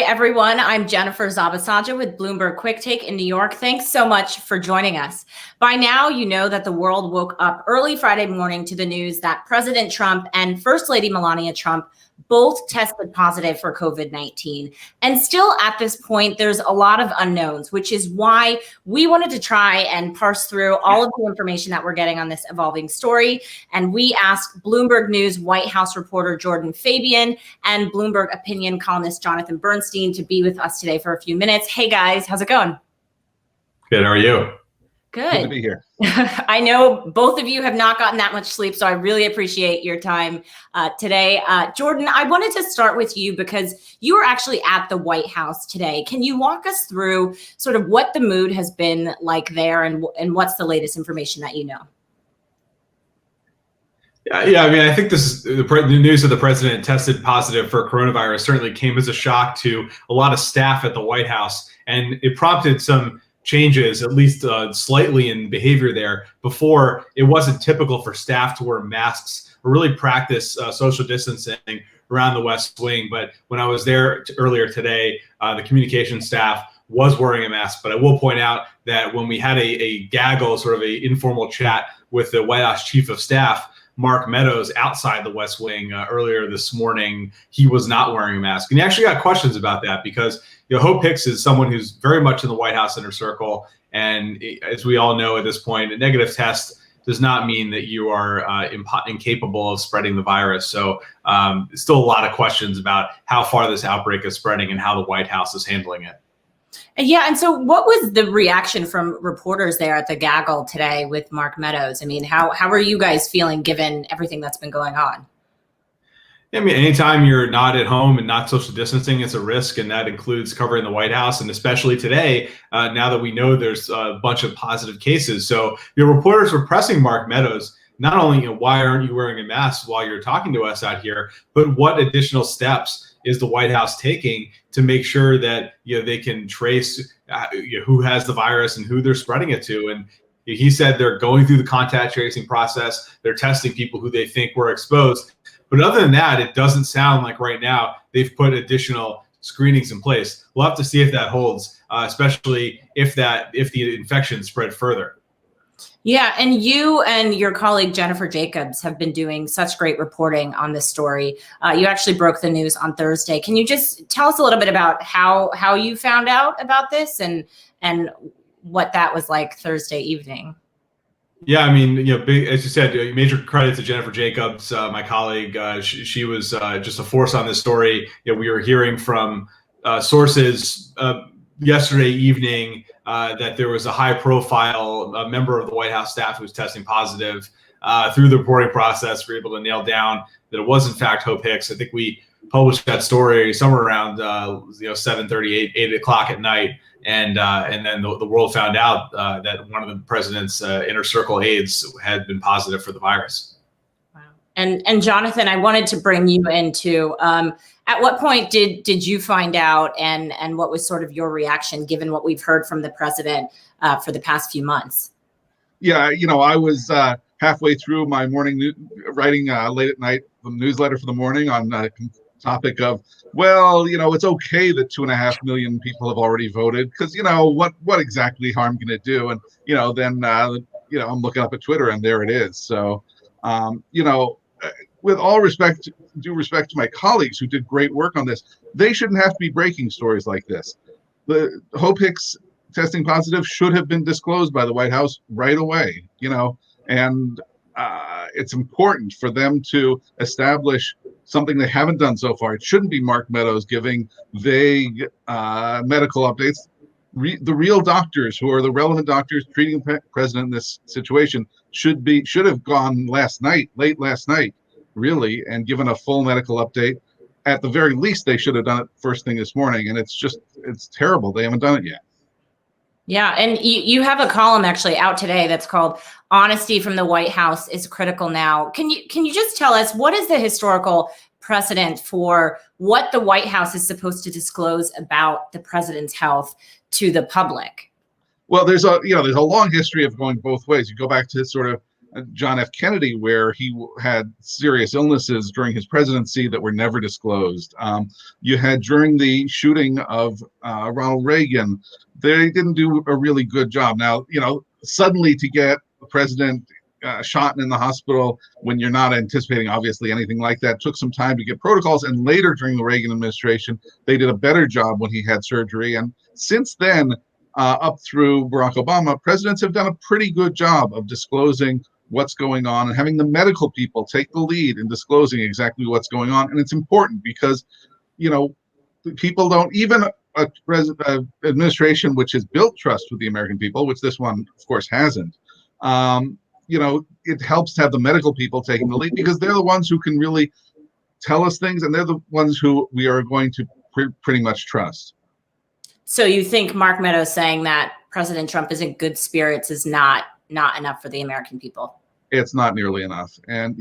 everyone. I'm Jennifer Zabasajja with Bloomberg QuickTake in New York. Thanks so much for joining us. By now, you know that the world woke up early Friday morning to the news that President Trump and First Lady Melania Trump both tested positive for COVID-19. And still at this point, there's a lot of unknowns, which is why we wanted to try and parse through all of the information that we're getting on this evolving story. And we asked Bloomberg News White House reporter Jordan Fabian and Bloomberg Opinion columnist Jonathan Bernstein to be with us today for a few minutes. Hey guys, how's it going? Good, how are you? Good to be here. I know both of you have not gotten that much sleep, so I really appreciate your time today. Jordan, I wanted to start with you because you were actually at the White House today. Can you walk us through sort of what the mood has been like there and what's the latest information that you know? Yeah, I mean, I think this is the news of the president tested positive for coronavirus certainly came as a shock to a lot of staff at the White House, and it prompted some changes, at least slightly in behavior there. Before, it wasn't typical for staff to wear masks or really practice social distancing around the West Wing. But when I was there earlier today, the communication staff was wearing a mask. But I will point out that when we had a gaggle, sort of a informal chat with the White House chief of staff, Mark Meadows, outside the West Wing earlier this morning, he was not wearing a mask. And he actually got questions about that because Hope Hicks is someone who's very much in the White House inner circle. And as we all know at this point, a negative test does not mean that you are incapable of spreading the virus. So still a lot of questions about how far this outbreak is spreading and how the White House is handling it. Yeah, and so what was the reaction from reporters there at the gaggle today with Mark Meadows? I mean, how are you guys feeling given everything that's been going on? I mean, anytime you're not at home and not social distancing, it's a risk, and that includes covering the White House, and especially today, now that we know there's a bunch of positive cases. So your reporters were pressing Mark Meadows, not only why aren't you wearing a mask while you're talking to us out here, but what additional steps is the White House taking to make sure that they can trace who has the virus and who they're spreading it to. And he said they're going through the contact tracing process. They're testing people who they think were exposed. But other than that, it doesn't sound like right now they've put additional screenings in place. We'll have to see if that holds, especially if the infection spread further. Yeah, and you and your colleague Jennifer Jacobs have been doing such great reporting on this story. You actually broke the news on Thursday. Can you just tell us a little bit about how you found out about this and what that was like Thursday evening? Yeah, I mean, big, as you said, major credit to Jennifer Jacobs, my colleague. She was just a force on this story. We were hearing from sources yesterday evening that there was a high-profile member of the White House staff who was testing positive. Through the reporting process, we were able to nail down that it was in fact Hope Hicks. I think we published that story somewhere around 7:30, 8 o'clock at night, and then the world found out that one of the president's inner circle aides had been positive for the virus. Wow. And Jonathan, I wanted to bring you into. At what point did you find out, and what was sort of your reaction given what we've heard from the president for the past few months? Yeah, I was halfway through my morning writing late at night the newsletter for the morning on the topic of, it's okay that 2.5 million people have already voted because what exactly harm can it do? And then I'm looking up at Twitter and there it is. So with all due respect to my colleagues who did great work on this, they shouldn't have to be breaking stories like this. The Hope Hicks testing positive should have been disclosed by the White House right away, and it's important for them to establish something they haven't done so far. It shouldn't be Mark Meadows giving vague medical updates. The real doctors who are the relevant doctors treating the president in this situation should have gone late last night, really, and given a full medical update. At the very least, they should have done it first thing this morning, and it's terrible. They haven't done it yet. Yeah, and you have a column actually out today that's called "Honesty from the White House is Critical Now." Can you just tell us what is the historical precedent for what the White House is supposed to disclose about the president's health to the public? Well, there's a long history of going both ways. You go back to sort of John F. Kennedy, where he had serious illnesses during his presidency that were never disclosed. You had during the shooting of Ronald Reagan, they didn't do a really good job. Now, suddenly to get the president shot in the hospital when you're not anticipating, obviously, anything like that, took some time to get protocols. And later during the Reagan administration, they did a better job when he had surgery. And since then, up through Barack Obama, presidents have done a pretty good job of disclosing what's going on and having the medical people take the lead in disclosing exactly what's going on. And it's important because, people don't, even a administration which has built trust with the American people, which this one, of course, hasn't, it helps to have the medical people taking the lead because they're the ones who can really tell us things, and they're the ones who we are going to pretty much trust. So you think Mark Meadows saying that President Trump is in good spirits is not enough for the American people? It's not nearly enough. And,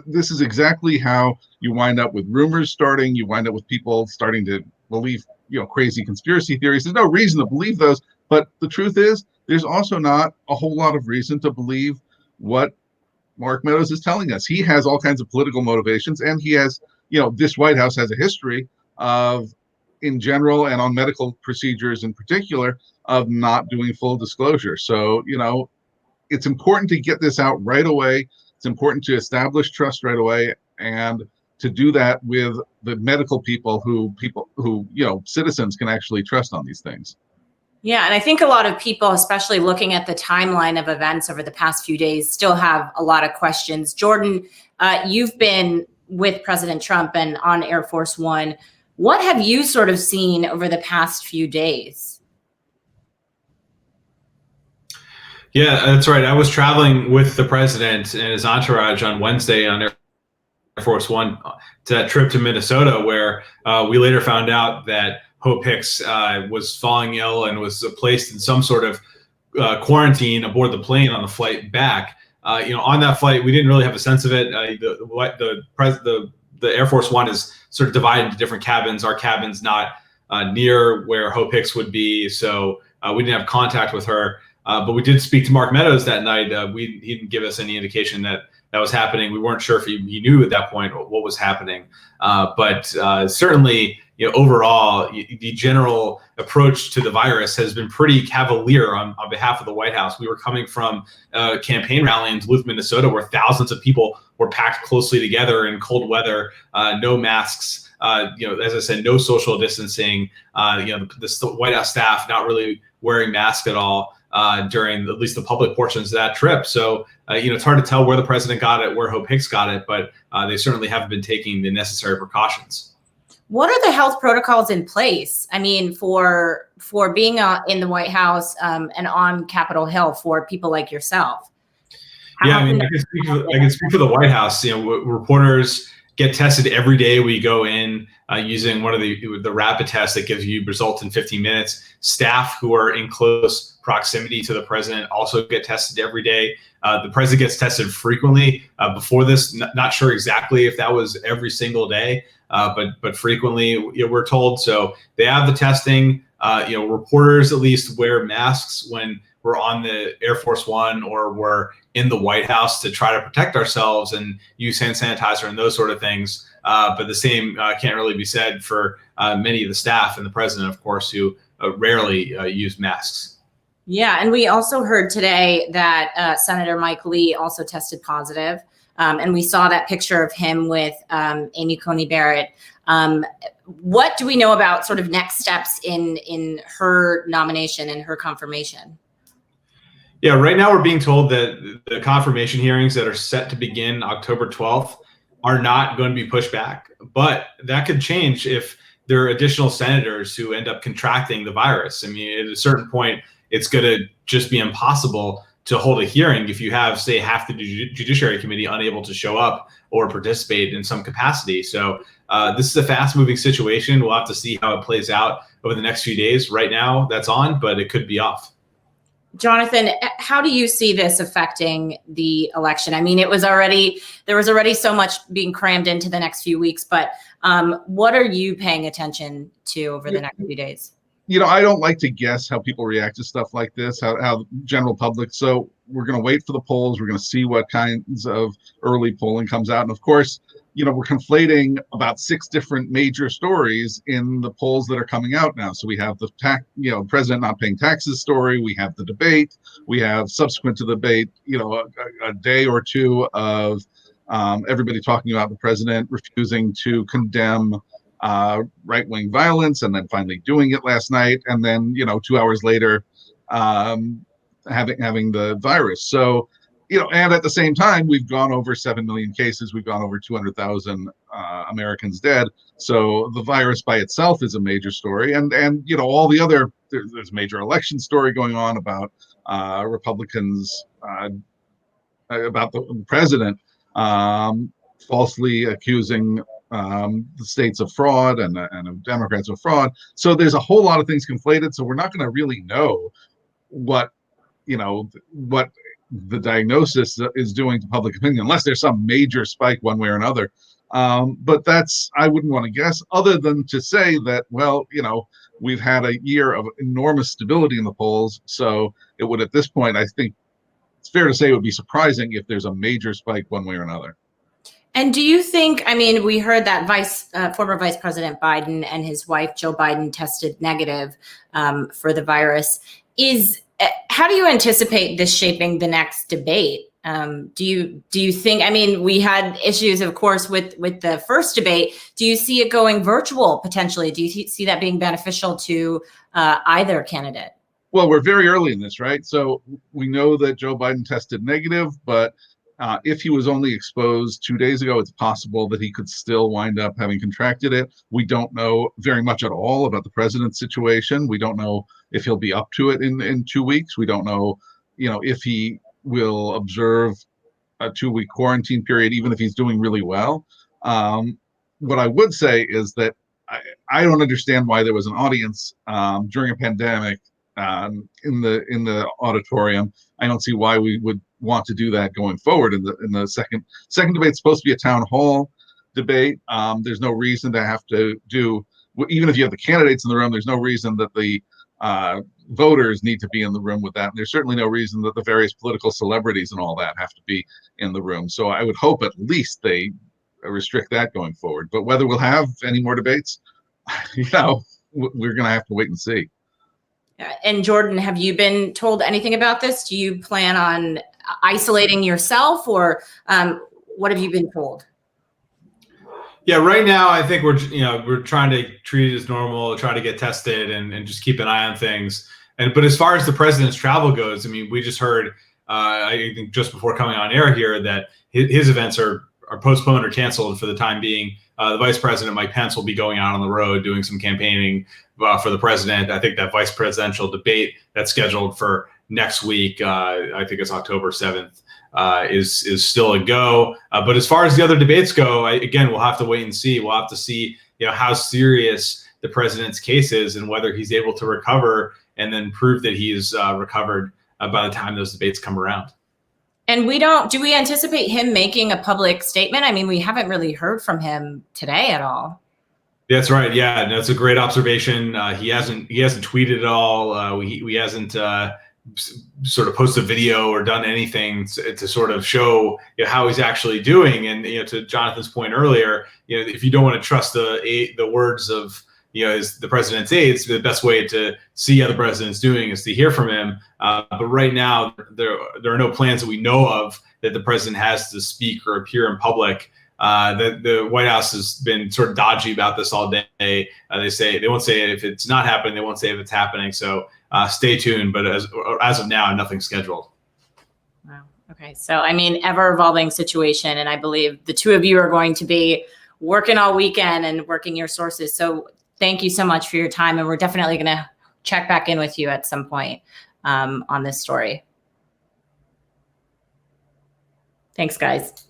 this is exactly how you wind up with rumors starting. You wind up with people starting to believe, crazy conspiracy theories. There's no reason to believe those. But the truth is, there's also not a whole lot of reason to believe what Mark Meadows is telling us. He has all kinds of political motivations, and he has, this White House has a history of, in general and on medical procedures in particular, of not doing full disclosure. So, it's important to get this out right away. It's important to establish trust right away, and to do that with the medical people who citizens can actually trust on these things. Yeah, and I think a lot of people, especially looking at the timeline of events over the past few days, still have a lot of questions. Jordan, you've been with President Trump and on Air Force One. What have you sort of seen over the past few days? Yeah, that's right. I was traveling with the president and his entourage on Wednesday on Air Force One to that trip to Minnesota, where we later found out that Hope Hicks was falling ill and was placed in some sort of quarantine aboard the plane on the flight back. On that flight, we didn't really have a sense of it. The Air Force One is sort of divided into different cabins. Our cabin's not near where Hope Hicks would be, so we didn't have contact with her. But we did speak to Mark Meadows that night. He didn't give us any indication that was happening. We weren't sure if he knew at that point what was happening. But certainly, overall, the general approach to the virus has been pretty cavalier on behalf of the White House. We were coming from a campaign rally in Duluth, Minnesota, where thousands of people were packed closely together in cold weather, no masks. As I said, no social distancing. The White House staff not really wearing masks at all during at least the public portions of that trip. So, it's hard to tell where the president got it, where Hope Hicks got it, but they certainly haven't been taking the necessary precautions. What are the health protocols in place? I mean, for being in the White House and on Capitol Hill for people like yourself? I can speak for the White House. Reporters get tested every day we go in using one of the rapid tests that gives you results in 15 minutes. Staff who are in close proximity to the president also get tested every day. The president gets tested frequently. Before this, not sure exactly if that was every single day, but frequently we're told. So they have the testing. Reporters at least wear masks when we're on the Air Force One or we're in the White House to try to protect ourselves and use hand sanitizer and those sort of things. But the same can't really be said for many of the staff and the president, of course, who rarely use masks. Yeah, and we also heard today that Senator Mike Lee also tested positive. And we saw that picture of him with Amy Coney Barrett. What do we know about sort of next steps in her nomination and her confirmation? Yeah, right now we're being told that the confirmation hearings that are set to begin October 12th are not going to be pushed back. But that could change if there are additional senators who end up contracting the virus. I mean, at a certain point, it's going to just be impossible to hold a hearing if you have, say, half the Judiciary Committee unable to show up or participate in some capacity. So this is a fast-moving situation. We'll have to see how it plays out over the next few days. Right now, that's on, but it could be off. Jonathan, how do you see this affecting the election? I mean, there was already so much being crammed into the next few weeks, but what are you paying attention to over the next few days? I don't like to guess how people react to stuff like this, how general public. So we're going to wait for the polls. We're going to see what kinds of early polling comes out. And of course, we're conflating about 6 different major stories in the polls that are coming out now. So we have the president not paying taxes story. We have the debate. We have subsequent to the debate, a day or two of everybody talking about the president refusing to condemn right-wing violence, and then finally doing it last night, and then 2 hours later having the virus. So and at the same time, we've gone over 7 million cases. We've gone over 200,000 Americans dead. So the virus by itself is a major story, and all the other there's a major election story going on about Republicans about the president falsely accusing the states of fraud and the Democrats of fraud. So there's a whole lot of things conflated. So we're not going to really know what the diagnosis is doing to public opinion unless there's some major spike one way or another. But I wouldn't want to guess, other than to say that, well, we've had a year of enormous stability in the polls. So it would, at this point, I think it's fair to say it would be surprising if there's a major spike one way or another. And do you think, we heard that former Vice President Biden and his wife, Jill Biden, tested negative for the virus. How do you anticipate this shaping the next debate? Do you think, we had issues, of course, with the first debate. Do you see it going virtual potentially? Do you see that being beneficial to either candidate? Well, we're very early in this, right? So we know that Joe Biden tested negative, but if he was only exposed 2 days ago, it's possible that he could still wind up having contracted it. We don't know very much at all about the president's situation. We don't know if he'll be up to it in 2 weeks. We don't know, if he will observe a 2-week quarantine period, even if he's doing really well. What I would say is that I don't understand why there was an audience during a pandemic in the auditorium. I don't see why we would want to do that going forward. In the second debate, it's supposed to be a town hall debate. There's no reason to have to do, even if you have the candidates in the room, there's no reason that the voters need to be in the room with that. And there's certainly no reason that the various political celebrities and all that have to be in the room. So I would hope at least they restrict that going forward. But whether we'll have any more debates, we're going to have to wait and see. And Jordan, have you been told anything about this? Do you plan on isolating yourself, or what have you been told? Yeah, right now I think we're trying to treat it as normal, try to get tested and just keep an eye on things. But as far as the president's travel goes, we just heard I think just before coming on air here that his events are postponed or canceled for the time being. The vice president, Mike Pence, will be going out on the road doing some campaigning for the president. I think that vice presidential debate that's scheduled for next week, I think it's October 7th, is still a go. But as far as the other debates go, again, we'll have to wait and see. We'll have to see how serious the president's case is and whether he's able to recover and then prove that he's recovered by the time those debates come around. And do we anticipate him making a public statement? We haven't really heard from him today at all. That's right. Yeah, that's a great observation. He hasn't tweeted at all. He hasn't sort of posted a video or done anything to sort of show how he's actually doing. And to Jonathan's point earlier, if you don't want to trust the words of is the president's aides, the best way to see how the president's doing is to hear from him. But right now, there are no plans that we know of that the president has to speak or appear in public. The White House has been sort of dodgy about this all day. They say they won't say it if it's not happening. They won't say if it's happening. So stay tuned. But as of now, nothing scheduled. Wow. Okay. So, ever evolving situation. And I believe the two of you are going to be working all weekend and working your sources. So thank you so much for your time. And we're definitely going to check back in with you at some point on this story. Thanks, guys.